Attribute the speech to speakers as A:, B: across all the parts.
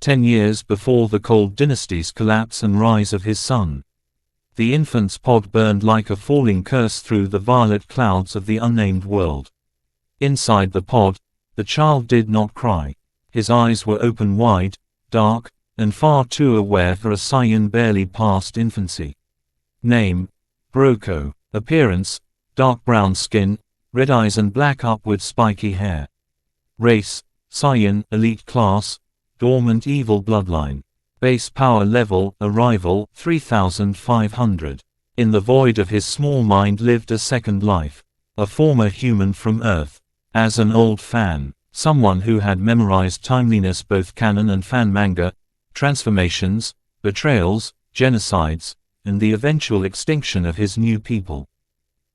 A: 10 years before the Cold Dynasty's collapse and rise of his son. The infant's pod burned like a falling curse through the violet clouds of the unnamed world. Inside the pod, the child did not cry. His eyes were open wide, dark, and far too aware for a scion barely past infancy. Name: Broko. Appearance: dark brown skin, red eyes and black upward spiky hair. Race: scion, elite class, dormant evil bloodline. Base power level, arrival, 3500. In the void of his small mind lived a second life. A former human from Earth. As an old fan, someone who had memorized timeliness, both canon and fan manga, transformations, betrayals, genocides, and the eventual extinction of his new people.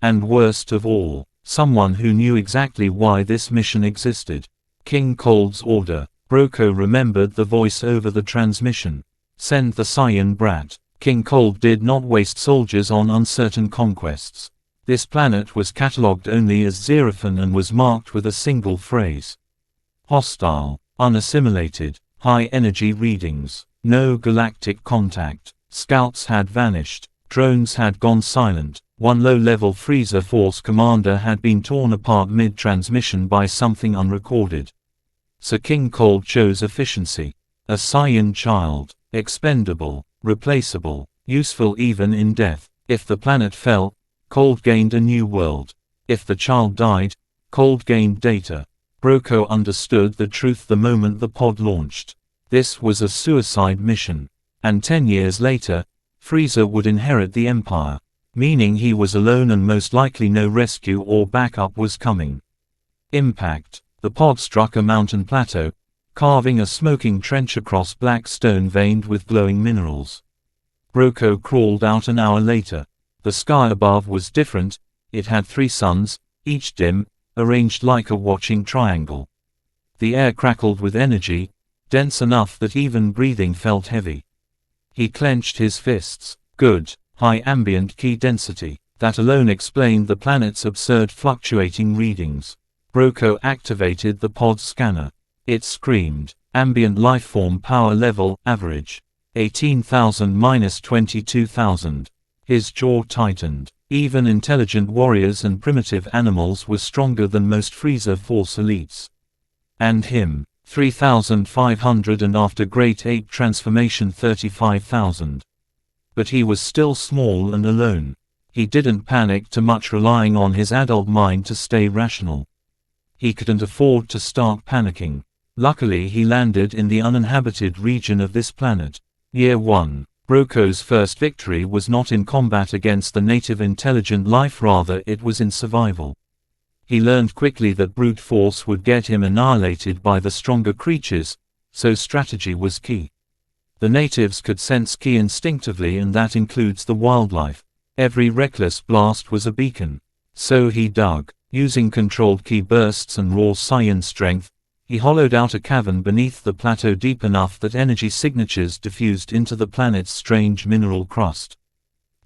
A: And worst of all, someone who knew exactly why this mission existed. King Cold's order. Broko remembered the voice over the transmission. Send the scion brat. King Cold did not waste soldiers on uncertain conquests. This planet was catalogued only as Xerophon and was marked with a single phrase. Hostile. Unassimilated. High energy readings. No galactic contact. Scouts had vanished. Drones had gone silent. One low-level Freezer Force commander had been torn apart mid-transmission by something unrecorded. So King Cold chose efficiency. A scion child. Expendable. Replaceable. Useful even in death. If the planet fell, Cold gained a new world. If the child died, Cold gained data. Broko understood the truth the moment the pod launched. This was a suicide mission. And 10 years later, Freezer would inherit the Empire. Meaning he was alone and most likely no rescue or backup was coming. Impact. The pod struck a mountain plateau, carving a smoking trench across black stone veined with glowing minerals. Broko crawled out an hour later. The sky above was different. It had 3 suns, each dim, arranged like a watching triangle. The air crackled with energy, dense enough that even breathing felt heavy. He clenched his fists. Good. High ambient key density. That alone explained the planet's absurd fluctuating readings. Broko activated the pod scanner. It screamed. Ambient lifeform power level, average. 18,000–22,000. His jaw tightened. Even intelligent warriors and primitive animals were stronger than most Freezer Force elites. And him. 3,500 and after Great Ape transformation 35,000. But he was still small and alone. He didn't panic too much, relying on his adult mind to stay rational. He couldn't afford to start panicking. Luckily he landed in the uninhabited region of this planet. Year 1. Broko's first victory was not in combat against the native intelligent life, rather it was in survival. He learned quickly that brute force would get him annihilated by the stronger creatures, so strategy was key. The natives could sense ki instinctively, and that includes the wildlife. Every reckless blast was a beacon. So he dug. Using controlled ki bursts and raw scion strength, he hollowed out a cavern beneath the plateau deep enough that energy signatures diffused into the planet's strange mineral crust.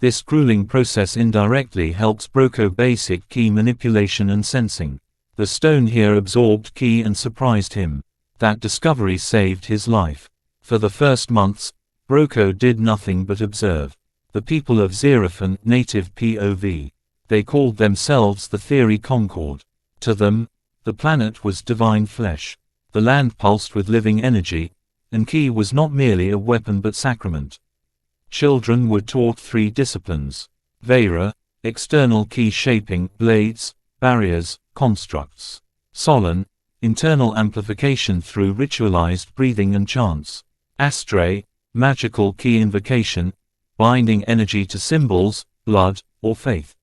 A: This grueling process indirectly helps Broko basic ki manipulation and sensing. The stone here absorbed ki and surprised him. That discovery saved his life. For the first months, Broko did nothing but observe. The people of Xerophon, native POV. They called themselves the Theory Concord. To them, the planet was divine flesh. The land pulsed with living energy, and ki was not merely a weapon but sacrament. Children were taught 3 disciplines. Vera, external ki shaping, blades, barriers, constructs. Solon, internal amplification through ritualized breathing and chants. Astray, magical ki invocation, binding energy to symbols, blood, or faith.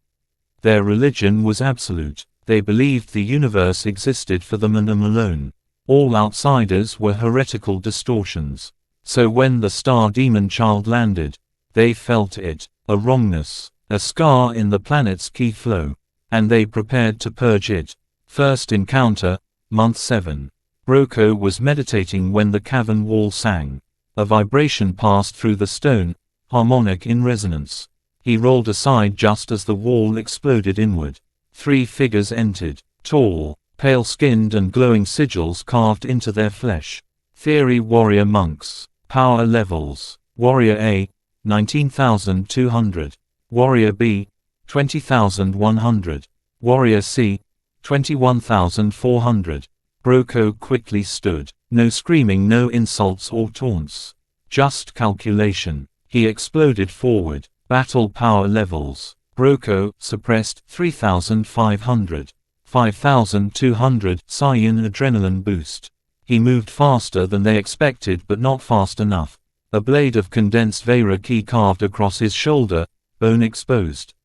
A: Their religion was absolute. They believed the universe existed for them and them alone. All outsiders were heretical distortions. So when the star demon child landed, they felt it, a wrongness, a scar in the planet's ki flow. And they prepared to purge it. First encounter, month 7. Broko was meditating when the cavern wall sang. A vibration passed through the stone, harmonic in resonance. He rolled aside just as the wall exploded inward. 3 figures entered, tall, pale-skinned and glowing sigils carved into their flesh. Theory Warrior Monks. Power Levels. Warrior A, 19,200. Warrior B, 20,100. Warrior C, 21,400. Broco quickly stood. No screaming, no insults or taunts. Just calculation. He exploded forward. Battle Power Levels. Broco, suppressed, 3,500. 5,200, Saiyan Adrenaline Boost. He moved faster than they expected but not fast enough. A blade of condensed Veda ki carved across his shoulder, bone exposed.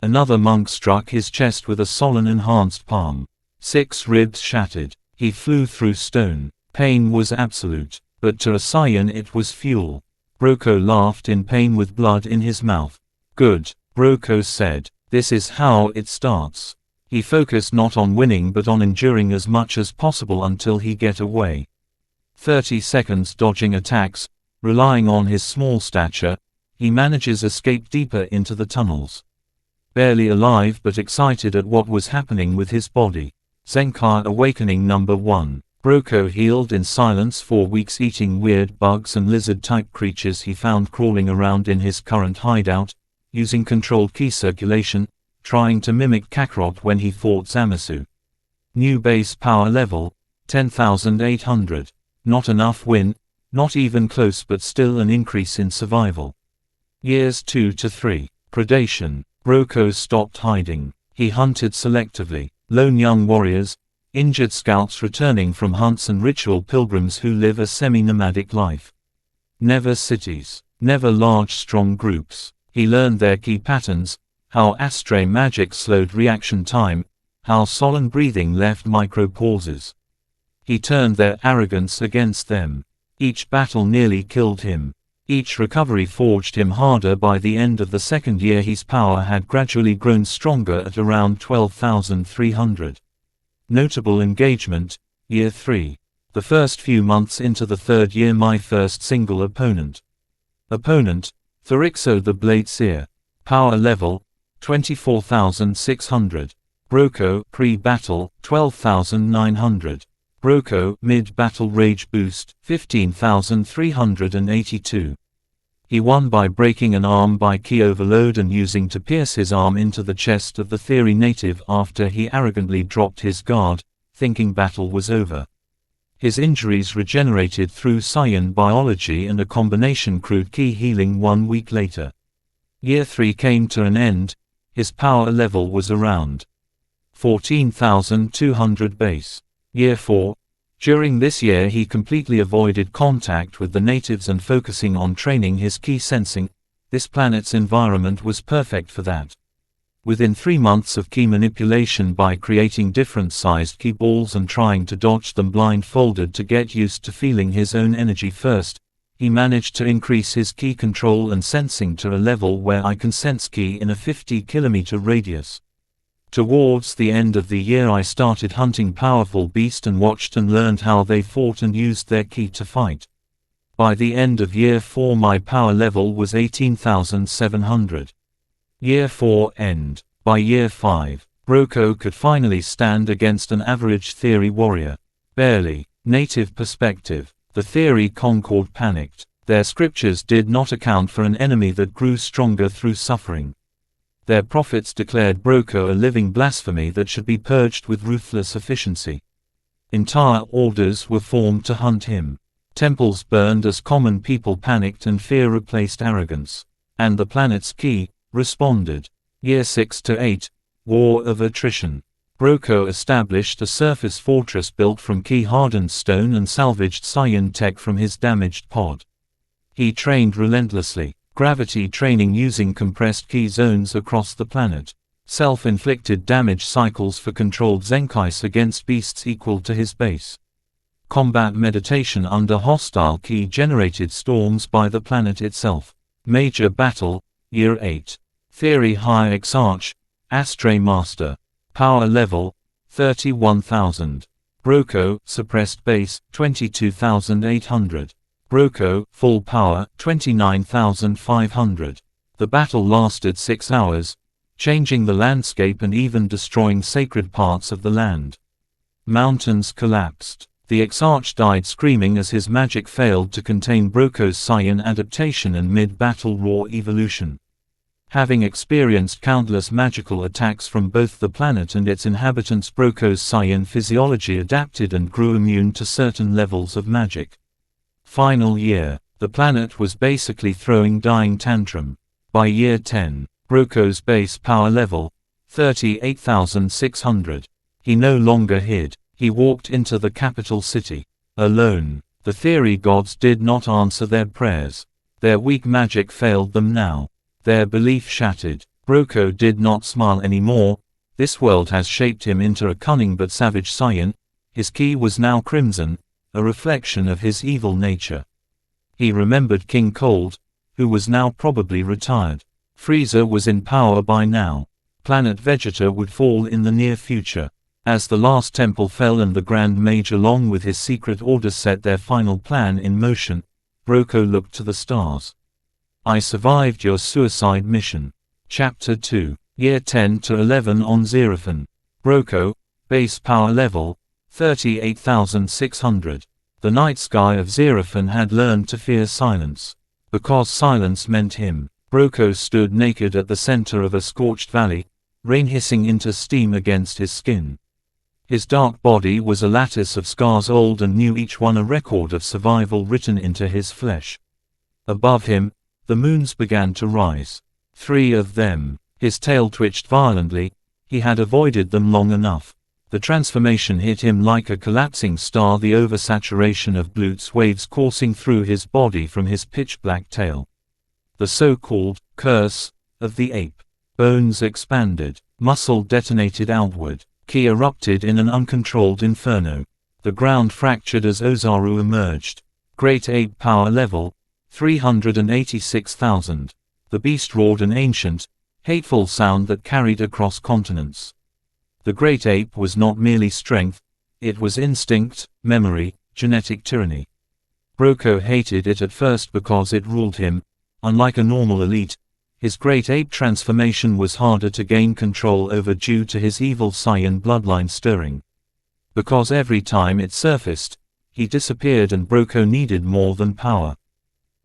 A: Another monk struck his chest with a Solon enhanced palm. 6 ribs shattered. He flew through stone. Pain was absolute, but to a Saiyan it was fuel. Broco laughed in pain with blood in his mouth. Good, Broco said. This is how it starts. He focused not on winning but on enduring as much as possible until he get away. 30 seconds dodging attacks, relying on his small stature, he manages escape deeper into the tunnels. Barely alive but excited at what was happening with his body. Zenkai Awakening Number 1. Broco healed in silence for weeks, eating weird bugs and lizard-type creatures he found crawling around in his current hideout, using controlled ki circulation, trying to mimic Kakarot when he fought Zamasu. New base power level, 10,800. Not enough win, not even close, but still an increase in survival. Years 2 to 3. Predation. Broco stopped hiding. He hunted selectively. Lone young warriors, injured scouts returning from hunts, and ritual pilgrims who live a semi-nomadic life. Never cities. Never large strong groups. He learned their key patterns, how astray magic slowed reaction time, how solemn breathing left micro-pauses. He turned their arrogance against them. Each battle nearly killed him. Each recovery forged him harder. By the end of the second year his power had gradually grown stronger at around 12,300. Notable engagement, Year 3. The first few months into the third year, my first single opponent. Opponent, Thorixo the Blade Seer. Power level, 24,600. Broco, pre-battle, 12,900. Broco, mid-battle rage boost, 15,382. He won by breaking an arm by ki overload and using to pierce his arm into the chest of the Theory native after he arrogantly dropped his guard, thinking battle was over. His injuries regenerated through Saiyan biology and a combination crude ki healing 1 week later. Year 3 came to an end. His power level was around 14,200 base. Year 4. During this year he completely avoided contact with the natives and focusing on training his ki sensing. This planet's environment was perfect for that. Within 3 months of ki manipulation by creating different sized ki balls and trying to dodge them blindfolded to get used to feeling his own energy first, he managed to increase his ki control and sensing to a level where I can sense ki in a 50-kilometer radius. Towards the end of the year I started hunting powerful beasts and watched and learned how they fought and used their ki to fight. By the end of year 4 my power level was 18,700. Year 4 end. By year 5, Broco could finally stand against an average Theory warrior. Barely. Native perspective. The Theory Concord panicked. Their scriptures did not account for an enemy that grew stronger through suffering. Their prophets declared Broco a living blasphemy that should be purged with ruthless efficiency. Entire orders were formed to hunt him. Temples burned as common people panicked and fear replaced arrogance. And the planet's ki responded. Year 6 to 8, War of Attrition. Broco established a surface fortress built from ki-hardened stone and salvaged Saiyan tech from his damaged pod. He trained relentlessly. Gravity training using compressed ki zones across the planet. Self-inflicted damage cycles for controlled zenkais against beasts equal to his base. Combat meditation under hostile ki-generated storms by the planet itself. Major battle, Year 8. Theory High Exarch, Astray Master. Power level, 31,000. Broco, suppressed base, 22,800. Broco, full power, 29,500. The battle lasted 6 hours, changing the landscape and even destroying sacred parts of the land. Mountains collapsed. The Exarch died screaming as his magic failed to contain Broco's Saiyan adaptation and mid-battle raw evolution. Having experienced countless magical attacks from both the planet and its inhabitants, Broco's Saiyan physiology adapted and grew immune to certain levels of magic. Final year. The planet was basically throwing dying tantrum. By year 10, Broco's base power level, 38,600. He no longer hid. He walked into the capital city. Alone. The theory gods did not answer their prayers. Their weak magic failed them now. Their belief shattered. Broco did not smile anymore. This world has shaped him into a cunning but savage Saiyan. His ki was now crimson, a reflection of his evil nature. He remembered King Cold, who was now probably retired. Frieza was in power by now. Planet Vegeta would fall in the near future. As the last temple fell and the Grand Mage along with his secret order set their final plan in motion, Broco looked to the stars. I survived your suicide mission. Chapter 2. Year 10 to 11 on Zerafin. Broco, base power level, 38,600. The night sky of Zerafin had learned to fear silence. Because silence meant him. Broco stood naked at the center of a scorched valley, rain hissing into steam against his skin. His dark body was a lattice of scars old and new, each one a record of survival written into his flesh. Above him, the moons began to rise. 3 of them. His tail twitched violently. He had avoided them long enough. The transformation hit him like a collapsing star, the oversaturation of Blute's waves coursing through his body from his pitch-black tail. The so-called curse of the ape. Bones expanded. Muscle detonated outward. Ki erupted in an uncontrolled inferno. The ground fractured as Ozaru emerged. Great ape power level, 386,000. The beast roared an ancient, hateful sound that carried across continents. The great ape was not merely strength, it was instinct, memory, genetic tyranny. Broco hated it at first because it ruled him. Unlike a normal elite, his great ape transformation was harder to gain control over due to his evil Saiyan bloodline stirring. Because every time it surfaced, he disappeared, and Broco needed more than power.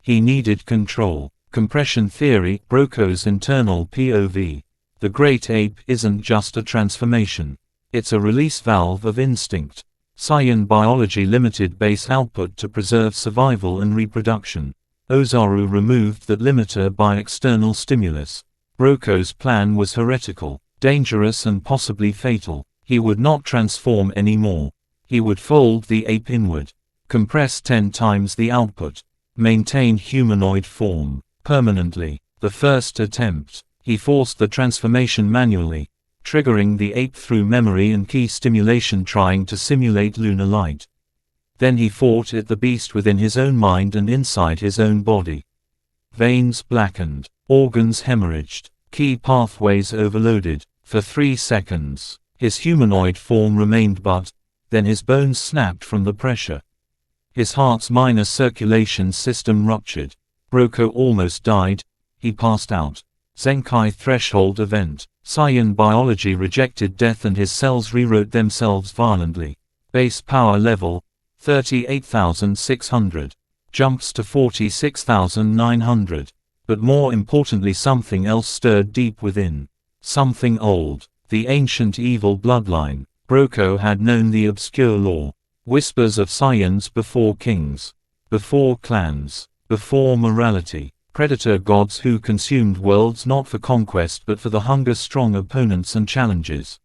A: He needed control. Compression theory, Broco's internal POV. The great ape isn't just a transformation. It's a release valve of instinct. Saiyan biology limited base output to preserve survival and reproduction. Ozaru removed that limiter by external stimulus. Broco's plan was heretical, dangerous and possibly fatal. He would not transform anymore. He would fold the ape inward. Compress 10 times the output. Maintain humanoid form. Permanently. The first attempt. He forced the transformation manually, triggering the ape through memory and ki stimulation, trying to simulate lunar light. Then he fought the beast within his own mind and inside his own body. Veins blackened, organs hemorrhaged, ki pathways overloaded. For 3 seconds, his humanoid form remained, but then his bones snapped from the pressure. His heart's minor circulation system ruptured. Broco almost died. He passed out. Zenkai threshold event. Saiyan biology rejected death and his cells rewrote themselves violently. Base power level, 38,600. Jumps to 46,900. But more importantly, something else stirred deep within. Something old. The ancient evil bloodline. Broco had known the obscure lore. Whispers of Saiyans before kings. Before clans. Before morality. Predator gods who consumed worlds not for conquest but for the hunger-strong opponents and challenges.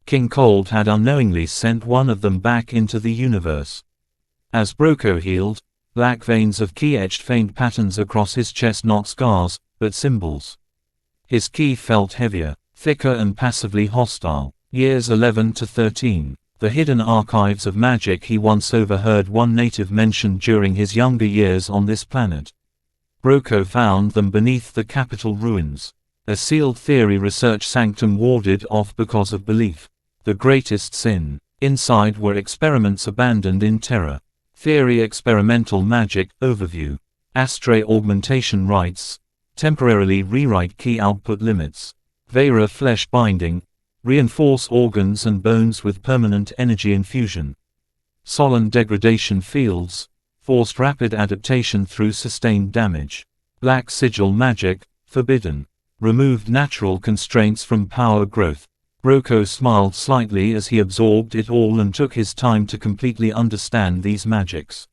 A: King Cold had unknowingly sent one of them back into the universe. As Broco healed, black veins of ki etched faint patterns across his chest, not scars, but symbols. His ki felt heavier, thicker and passively hostile. Years 11 to 13. The hidden archives of magic he once overheard one native mention during his younger years on this planet. Broco found them beneath the capital ruins. A sealed theory research sanctum warded off because of belief. The greatest sin. Inside were experiments abandoned in terror. Theory experimental magic, overview. Astray augmentation rites. Temporarily rewrite ki output limits. Vera flesh binding. Reinforce organs and bones with permanent energy infusion. Solemn degradation fields, forced rapid adaptation through sustained damage. Black sigil magic, forbidden. Removed natural constraints from power growth. Roko smiled slightly as he absorbed it all and took his time to completely understand these magics.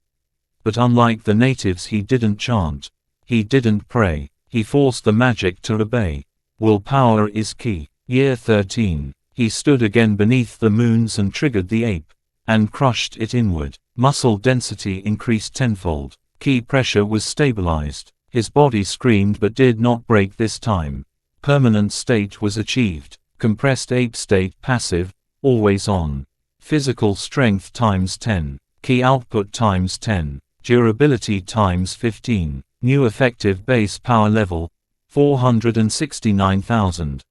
A: But unlike the natives, he didn't chant. He didn't pray. He forced the magic to obey. Willpower is key. Year 13. He stood again beneath the moons and triggered the ape. And crushed it inward. Muscle density increased tenfold. Key pressure was stabilized. His body screamed but did not break this time. Permanent state was achieved. Compressed ape state passive, always on. Physical strength times 10. Key output times 10. Durability times 15. New effective base power level, 469,000.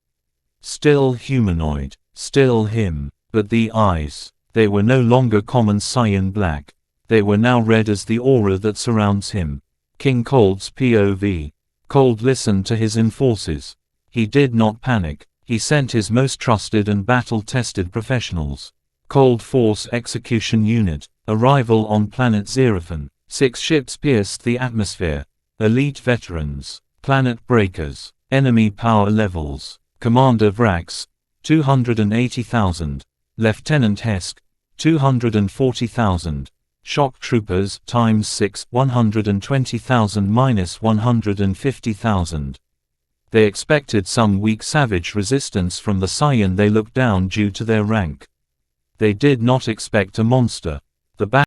A: Still humanoid. Still him. But the eyes. They were no longer common cyan black. They were now red as the aura that surrounds him. King Cold's POV. Cold listened to his enforcers. He did not panic. He sent his most trusted and battle-tested professionals. Cold Force Execution Unit. Arrival on planet Xerophon. 6 ships pierced the atmosphere. Elite veterans. Planet breakers. Enemy power levels. Commander Vrax, 280,000. Lieutenant Hesk, 240,000. Shock troopers times 6, 120,000 minus 150,000. They expected some weak savage resistance from the Cyan they looked down due to their rank. They did not expect a monster. The